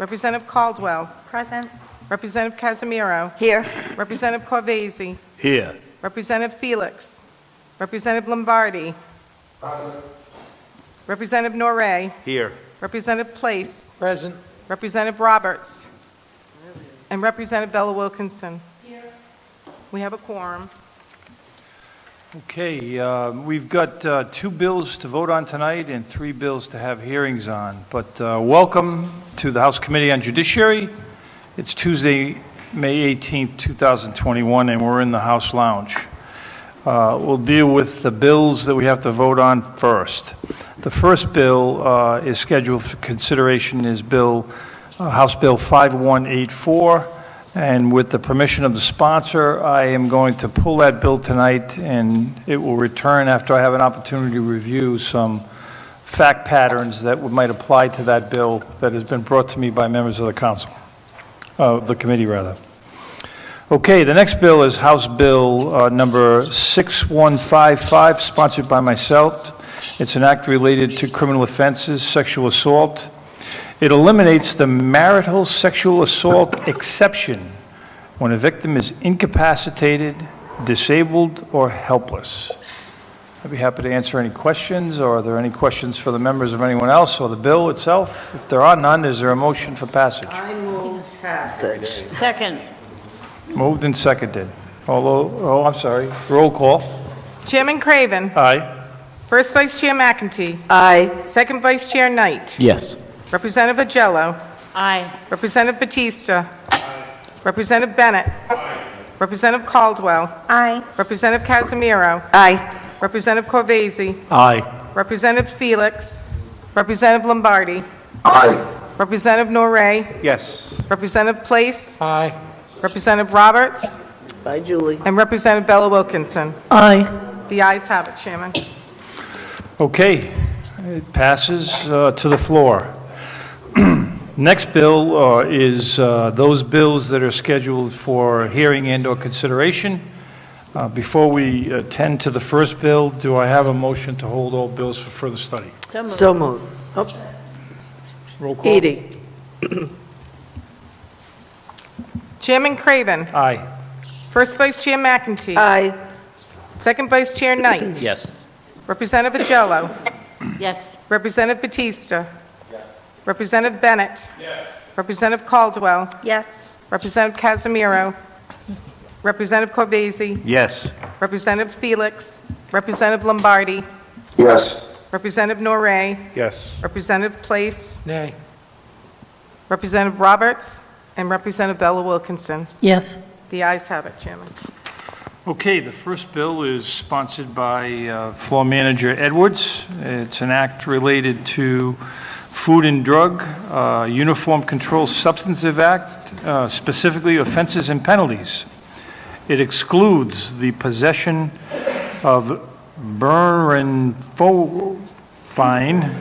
Representative Caldwell. Present. Representative Casimiro. Here. Representative Corvaezi. Here. Representative Felix. Representative Lombardi. Representative Norae. Here. Representative Place. Present. Representative Roberts. And Representative Bella Wilkinson. Here. We have a quorum. Okay, we've got 2 bills to vote on tonight and 3 bills to have hearings on. But welcome to the House Committee on Judiciary. It's Tuesday, May 18th, 2021, and we're in the House Lounge. We'll deal with the bills that we have to vote on first. The first bill is scheduled for consideration is House Bill 5184. And with the permission of the sponsor, I am going to pull that bill tonight, and it will return after I have an opportunity to review some fact patterns that might apply to that bill that has been brought to me by members of the council, the committee rather. Okay, the next bill is House Bill number 6155, sponsored by myself. It's an act related to criminal offenses, sexual assault. It eliminates the marital sexual assault exception when a victim is incapacitated, disabled, or helpless. I'd be happy to answer any questions, or are there any questions for the members of anyone else or the bill itself? If there are none, is there a motion for passage? I move passage. Second. Moved and seconded. I'm sorry. Roll call. Chairman Craven. Aye. First Vice Chair McEntee. Aye. Second Vice Chair Knight. Yes. Representative Agello. Aye. Representative Batista. Representative Bennett. Representative Caldwell. Aye. Representative Casimiro. Aye. Representative Corvaezi. Aye. Representative Felix. Representative Lombardi. Aye. Representative Norae. Yes. Representative Place. Aye. Representative Roberts. Bye, Julie. And Representative Bella Wilkinson. Aye. The ayes have it, Chairman. Okay, it passes to the floor. Next bill is those bills that are scheduled for hearing and/or consideration. Before we attend to the first bill, do I have a motion to hold all bills for further study? So moved. So moved. Oh, Roll call. Edie. Chairman Craven. Aye. First Vice Chair McEntee. Aye. Second Vice Chair Knight. Yes. Representative Agello. Yes. Representative Batista. Representative Bennett. Representative Caldwell. Yes. Representative Casimiro. Representative Corvaezi. Yes. Representative Felix. Representative Lombardi. Yes. Representative Norae. Yes. Representative Place. Nay. Representative Roberts. And Representative Bella Wilkinson. Yes. The ayes have it, Chairman. Okay, the first bill is sponsored by Floor Manager Edwards. It's an act related to Food and Drug Uniform Control Substantive Act, specifically offenses and penalties. It excludes the possession of fine.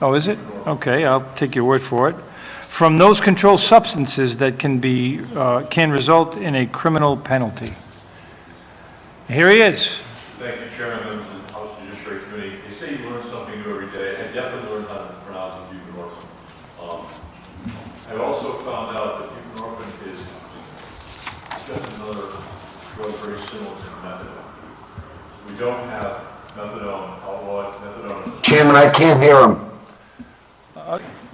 Oh, is it? Okay, I'll take your word for it. From those controlled substances that can result in a criminal penalty. Here he is. Thank you, Chairman, members of the House Judiciary Committee. They say you learn something new every day. I definitely learned how to pronounce buprenorphine. I also found out that buprenorphine is just another drug very similar to methadone. We don't have methadone, outlawed methadone. Chairman, I can't hear him.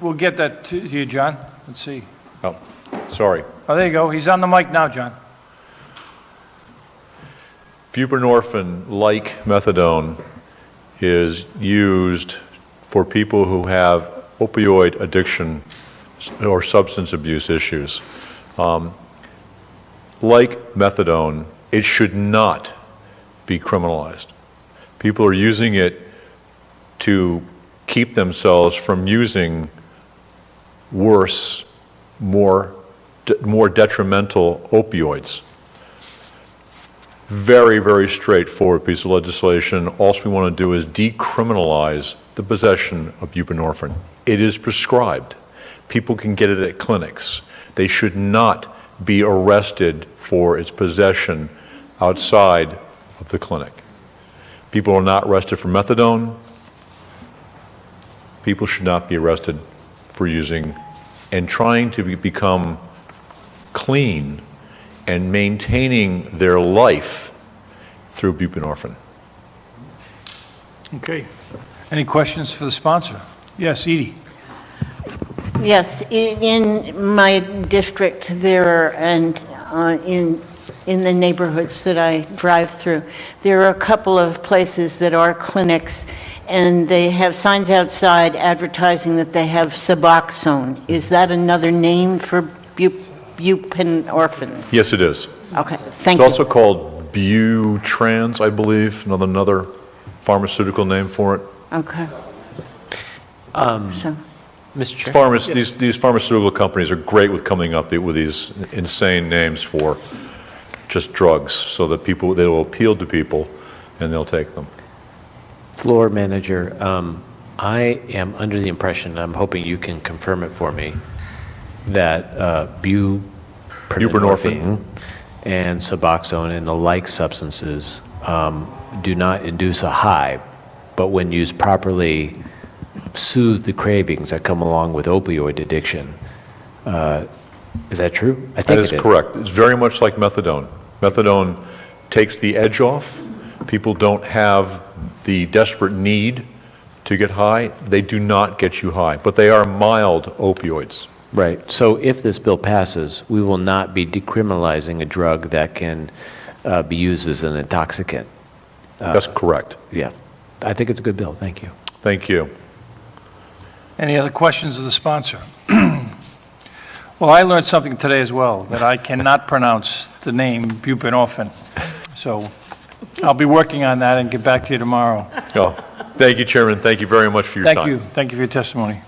We'll get that to you, John. Let's see. Oh, sorry. Oh, there you go. He's on the mic now, John. Buprenorphine, like methadone, is used for people who have opioid addiction or substance abuse issues. Like methadone, it should not be criminalized. People are using it to keep themselves from using worse, more detrimental opioids. Very, very straightforward piece of legislation. All we want to do is decriminalize the possession of buprenorphine. It is prescribed. People can get it at clinics. They should not be arrested for its possession outside of the clinic. People are not arrested for methadone. People should not be arrested for using and trying to become clean and maintaining their life through buprenorphine. Okay. Any questions for the sponsor? Yes, Edie. Yes, in my district, there are, and in the neighborhoods that I drive through, there are a couple of places that are clinics, and they have signs outside advertising that they have Suboxone. Is that another name for buprenorphine? Yes, it is. Okay, thank It's you. also called Butrans, I believe, another pharmaceutical name for it. Okay. So, Mr. Chair? These pharmaceutical companies are great with coming up with these insane names for just drugs, so that they will appeal to people and they'll take them. Floor manager, I am under the impression, and I'm hoping you can confirm it for me, that buprenorphine and Suboxone and the like substances do not induce a high, but when used properly, soothe the cravings that come along with opioid addiction. Is that true? I think That is it correct. It's very much like methadone. Methadone takes the edge off. People don't have the desperate need to get high. They do not get you high, but they are mild opioids. Right. So if this bill passes, we will not be decriminalizing a drug that can be used as an intoxicant. That's correct. Yeah. I think it's a good bill. Thank you. Thank you. Any other questions of the sponsor? Well, I learned something today as well, that I cannot pronounce the name buprenorphine. So I'll be working on that and get back to you tomorrow. Oh, thank you, Chairman. Thank you very much for your time. Thank you. Thank you for your testimony.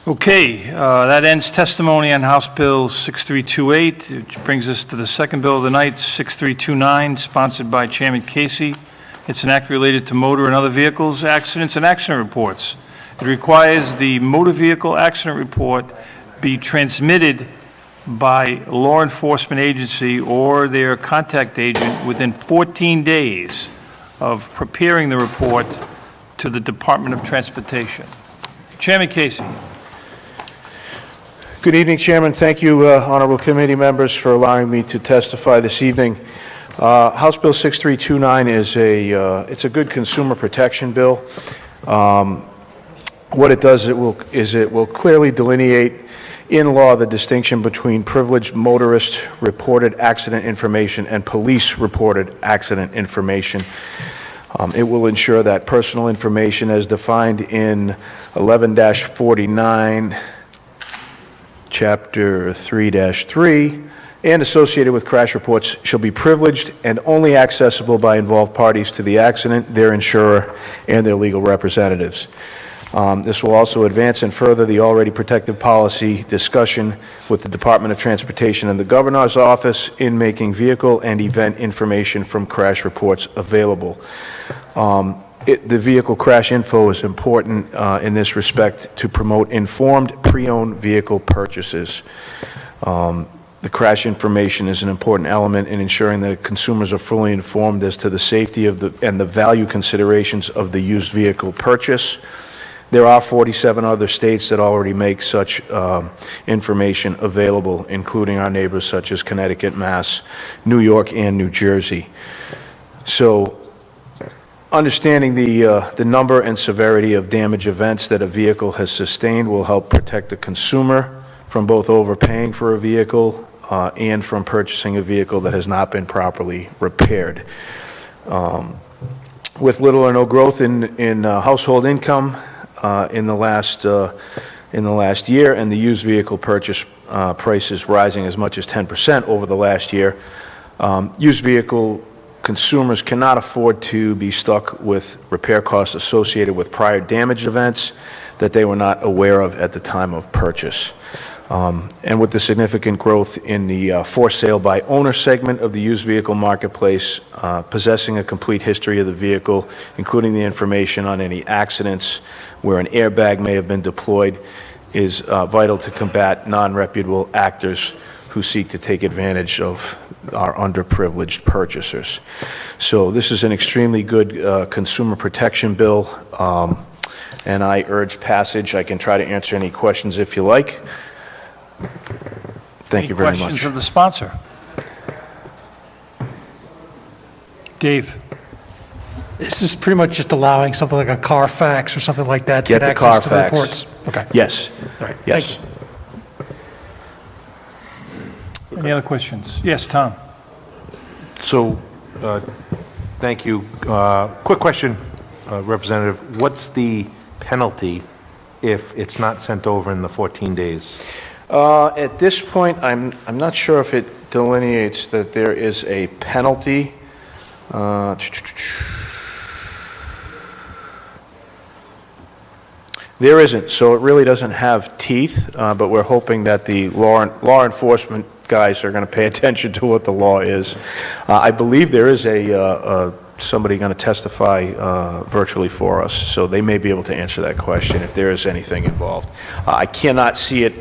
Okay, that ends testimony on House Bill 6328, which brings us to the second bill of the night, 6329, sponsored by Chairman Casey. It's an act related to motor and other vehicles, accidents, and accident reports. It requires the motor vehicle accident report be transmitted by law enforcement agency or their contact agent within 14 days of preparing the report to the Department of Transportation. Chairman Casey. Good evening, Chairman. Thank you, honorable committee members, for allowing me to testify this evening. House Bill 6329 it's a good consumer protection bill. What it does is it will clearly delineate in law the distinction between privileged motorist reported accident information and police reported accident information. It will ensure that personal information as defined in 11-49, Chapter 3-3, and associated with crash reports shall be privileged and only accessible by involved parties to the accident, their insurer, and their legal representatives. This will also advance and further the already protective policy discussion with the Department of Transportation and the Governor's Office in making vehicle and event information from crash reports available. The vehicle crash info is important in this respect to promote informed pre-owned vehicle purchases. The crash information is an important element in ensuring that consumers are fully informed as to the safety of and the value considerations of the used vehicle purchase. There are 47 other states that already make such information available, including our neighbors such as Connecticut, Mass, New York, and New Jersey. So, understanding the number and severity of damage events that a vehicle has sustained will help protect the consumer from both overpaying for a vehicle and from purchasing a vehicle that has not been properly repaired. With little or no growth in household income in the last year, and the used vehicle purchase prices rising as much as 10% over the last year, used vehicle consumers cannot afford to be stuck with repair costs associated with prior damage events that they were not aware of at the time of purchase. And with the significant growth in the for sale by owner segment of the used vehicle marketplace, possessing a complete history of the vehicle, including the information on any accidents where an airbag may have been deployed, is vital to combat non-reputable actors who seek to take advantage of our underprivileged purchasers. So this is an extremely good consumer protection bill. and I urge passage. I can try to answer any questions if you like. Thank you very Any questions much. of the sponsor? Dave? This is pretty much just allowing something like a Carfax or something like that to Get get the access to the Carfax. reports? Okay. Yes, All right. yes. Thank you. Any other questions? Yes, Tom? So, thank you. Quick question, Representative. What's the penalty if it's not sent over in the 14 days? At this point, I'm not sure if it delineates that there is a penalty. There isn't, so it really doesn't have teeth, but we're hoping that the law enforcement guys are going to pay attention to what the law is. I believe there is somebody going to testify virtually for us, so they may be able to answer that question if there is anything involved. I cannot see it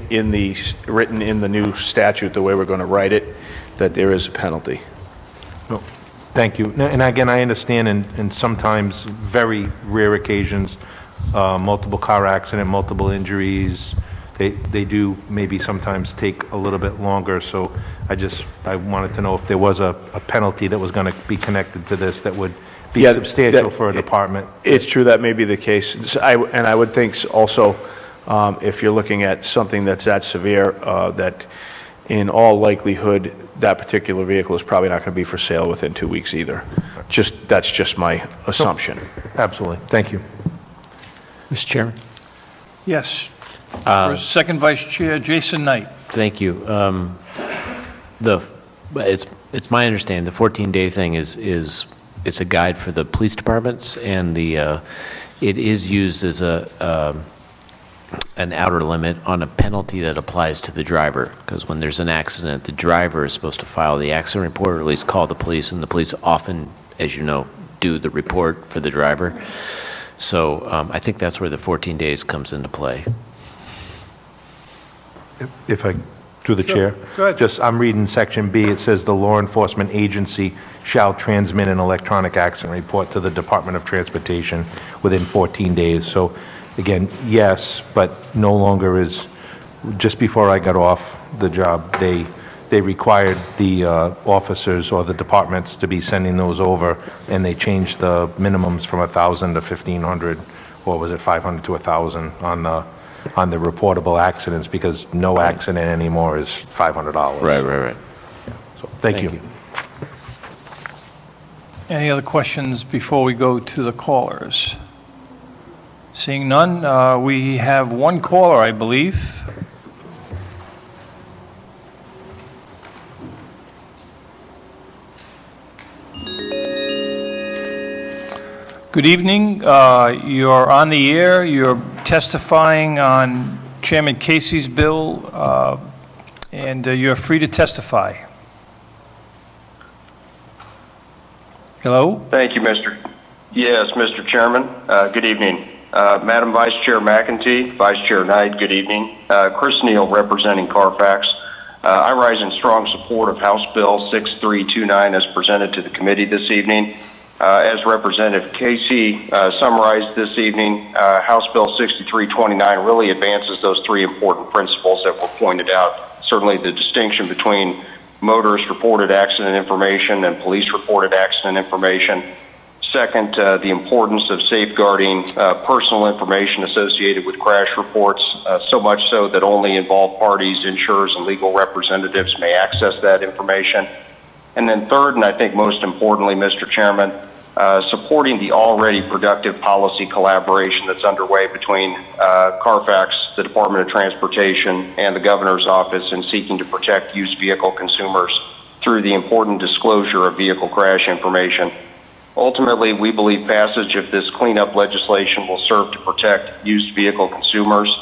written in the new statute, the way we're going to write it, that there is a penalty. No. Thank you. And again, I understand in sometimes very rare occasions, multiple car accident, multiple injuries, they do maybe sometimes take a little bit longer. So I wanted to know if there was a penalty that was going to be connected to this that would be substantial for a department. It's true, that may be the case. And I would think also, if you're looking at something that's that severe, that in all likelihood, that particular vehicle is probably not going to be for sale within 2 weeks either. That's just my assumption. Absolutely. Thank you. Mr. Chairman? Yes. For Second Vice Chair, Jason Knight. Thank you. It's my understanding, the 14-day thing is it's a guide for the police departments, and it is used as an outer limit on a penalty that applies to the driver, because when there's an accident, the driver is supposed to file the accident report, or at least call the police, and the police often, as you know, do the report for the driver. So I think that's where the 14 days comes into play. If I, through the chair. Go ahead. I'm reading section B. It says the law enforcement agency shall transmit an electronic accident report to the Department of Transportation within 14 days. So again, yes, but no longer is, just before I got off the job, they required the officers or the departments to be sending those over, and they changed the minimums from 1,000 to 1,500, or was it 500 to 1,000 on the reportable accidents, because no accident anymore is $500. Right. So, thank you. Any other questions before we go to the callers? Seeing none, we have one caller, I believe. Good evening. You're on the air. You're testifying on Chairman Casey's bill, and you're free to testify. Hello? Thank you, Mr. Chairman. Good evening. Madam Vice Chair McEntee, Vice Chair Knight, good evening. Chris Neal, representing Carfax. I rise in strong support of House Bill 6329 as presented to the committee this evening. As Representative Casey summarized this evening, House Bill 6329 really advances those three important principles that were pointed out. Certainly the distinction between motorist-reported accident information and police-reported accident information. Second, the importance of safeguarding personal information associated with crash reports, so much so that only involved parties, insurers, and legal representatives may access that information. And then third, and I think most importantly, Mr. Chairman, supporting the already productive policy collaboration that's underway between Carfax, the Department of Transportation, and the Governor's Office in seeking to protect used vehicle consumers through the important disclosure of vehicle crash information. Ultimately, we believe passage of this cleanup legislation will serve to protect used vehicle consumers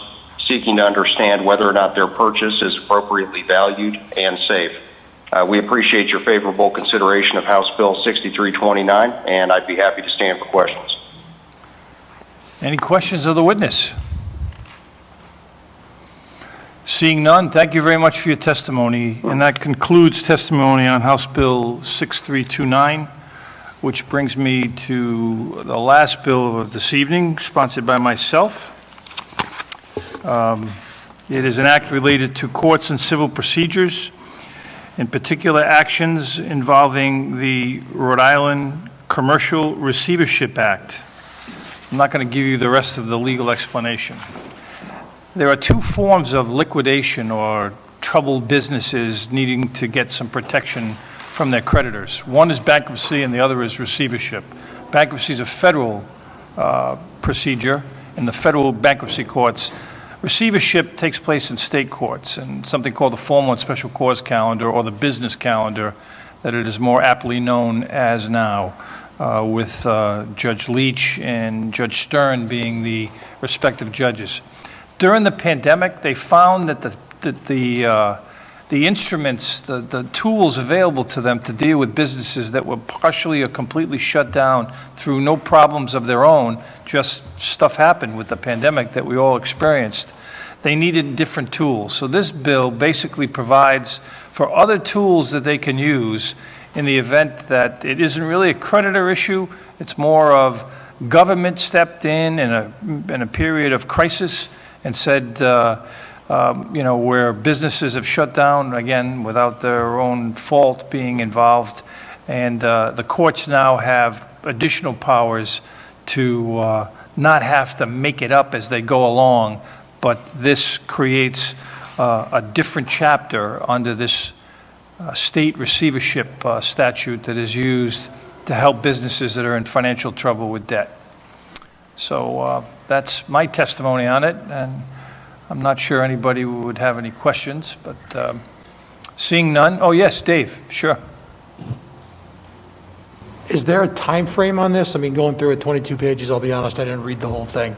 seeking to understand whether or not their purchase is appropriately valued and safe. We appreciate your favorable consideration of House Bill 6329, and I'd be happy to stand for questions. Any questions of the witness? Seeing none, thank you very much for your testimony. And that concludes testimony on House Bill 6329. which brings me to the last bill of this evening, sponsored by myself. It is an act related to courts and civil procedures, in particular actions involving the Rhode Island Commercial Receivership Act. I'm not going to give you the rest of the legal explanation. There are two forms of liquidation or troubled businesses needing to get some protection from their creditors. One is bankruptcy and the other is receivership. Bankruptcy is a federal procedure in the federal bankruptcy courts. Receivership takes place in state courts and something called the formal and special cause calendar, or the business calendar that it is more aptly known as now, with Judge Leach and Judge Stern being the respective judges. During the pandemic, they found that the instruments, the tools available to them to deal with businesses that were partially or completely shut down through no problems of their own, just stuff happened with the pandemic that we all experienced, they needed different tools. So this bill basically provides for other tools that they can use in the event that it isn't really a creditor issue, it's more of government stepped in a period of crisis and said, where businesses have shut down, again, without their own fault being involved, and the courts now have additional powers to not have to make it up as they go along, but this creates a different chapter under this state receivership statute that is used to help businesses that are in financial trouble with debt. So that's my testimony on it, and I'm not sure anybody would have any questions, but seeing none. Oh, yes, Dave, sure. Is there a time frame on this? I mean, going through it, 22 pages, I'll be honest, I didn't read the whole thing.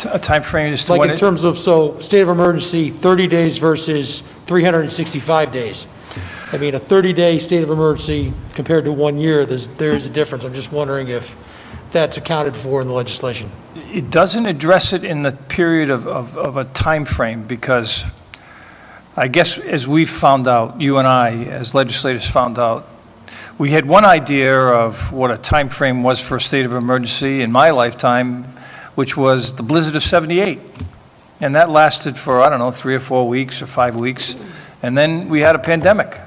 A time frame is to Like when in terms of, so state of emergency, 30 days versus 365 days. I mean, a 30-day state of emergency compared to 1 year, there's a difference. I'm just wondering if that's accounted for in the legislation. It doesn't address it in the period of a time frame, because I guess as we've found out, you and I, as legislators found out, we had one idea of what a time frame was for a state of emergency in my lifetime, which was the blizzard of '78. And that lasted for, I don't know, 3 or 4 weeks or 5 weeks. And then we had a pandemic.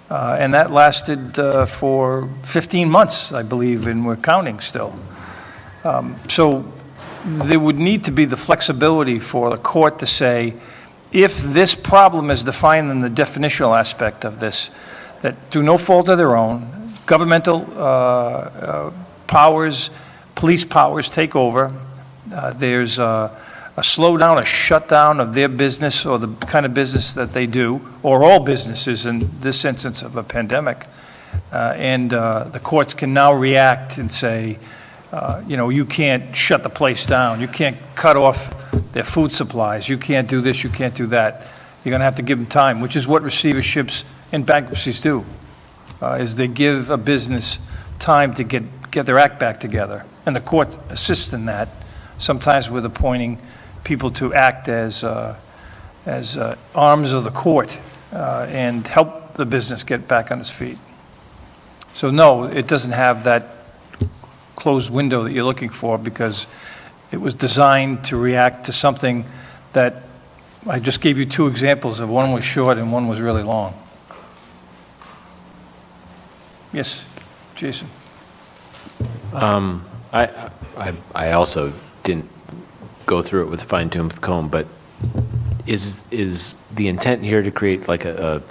And that lasted for 15 months, I believe, and we're counting still. So there would need to be the flexibility for the court to say, if this problem is defined in the definitional aspect of this, that through no fault of their own, governmental powers, police powers take over, there's a slowdown, a shutdown of their business or the kind of business that they do, or all businesses in this instance of a pandemic, and the courts can now react and say, you can't shut the place down, you can't cut off their food supplies, you can't do this, you can't do that. You're going to have to give them time, which is what receiverships and bankruptcies do, is they give a business time to get their act back together. And the court assists in that, sometimes with appointing people to act as arms of the court and help the business get back on its feet. So no, it doesn't have that closed window that you're looking for, because it was designed to react to something that I just gave you 2 examples of. One was short and one was really long. Yes, Jason. I also didn't go through it with a fine-tooth comb, but is the intent here to create like a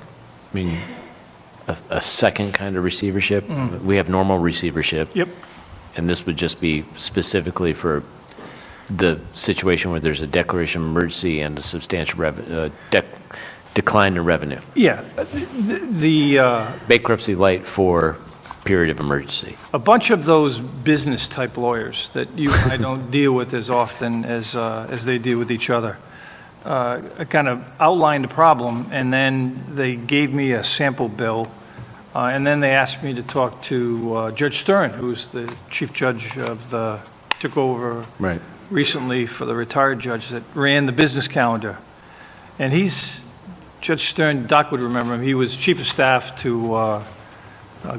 second kind of receivership? We have normal receivership. Yep. And this would just be specifically for the situation where there's a declaration of emergency and a substantial decline in revenue. Yeah. Bankruptcy light for period of emergency. A bunch of those business-type lawyers that you and I don't deal with as often as they deal with each other kind of outlined the problem, and then they gave me a sample bill, and then they asked me to talk to Judge Stern, who's the chief judge took over recently for the retired judge that ran the business calendar. And Judge Stern, Doc would remember him, he was chief of staff to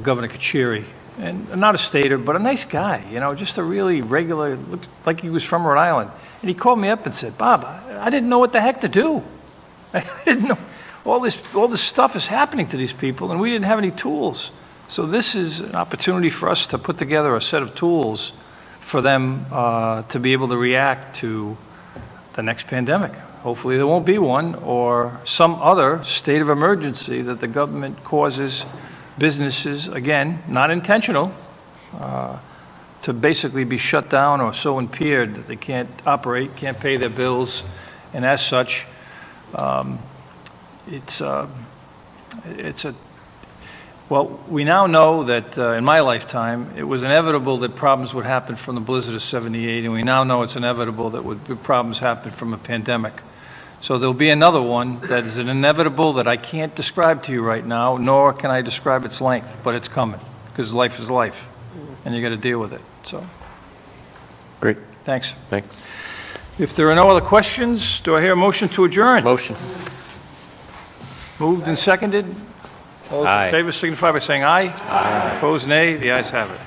Governor Cacciari and not a stater, but a nice guy, you know, just a really regular, looked like he was from Rhode Island. And he called me up and said, Bob, I didn't know what the heck to do. I didn't know, all this stuff is happening to these people, and we didn't have any tools. So this is an opportunity for us to put together a set of tools for them to be able to react to the next pandemic. Hopefully there won't be one, or some other state of emergency that the government causes businesses, again, not intentional, to basically be shut down or so impaired that they can't operate, can't pay their bills, and as such, well, we now know that in my lifetime, it was inevitable that problems would happen from the blizzard of '78, and we now know it's inevitable that problems happen from a pandemic. So there'll be another one that is an inevitable that I can't describe to you right now, nor can I describe its length, but it's coming, because life is life, and you got to deal with it, so. Great. Thanks. Thanks. If there are no other questions, do I hear a motion to adjourn? Motion. Moved and seconded. All those Aye. in favor signify by saying aye. Aye. Opposed, nay. The ayes have it.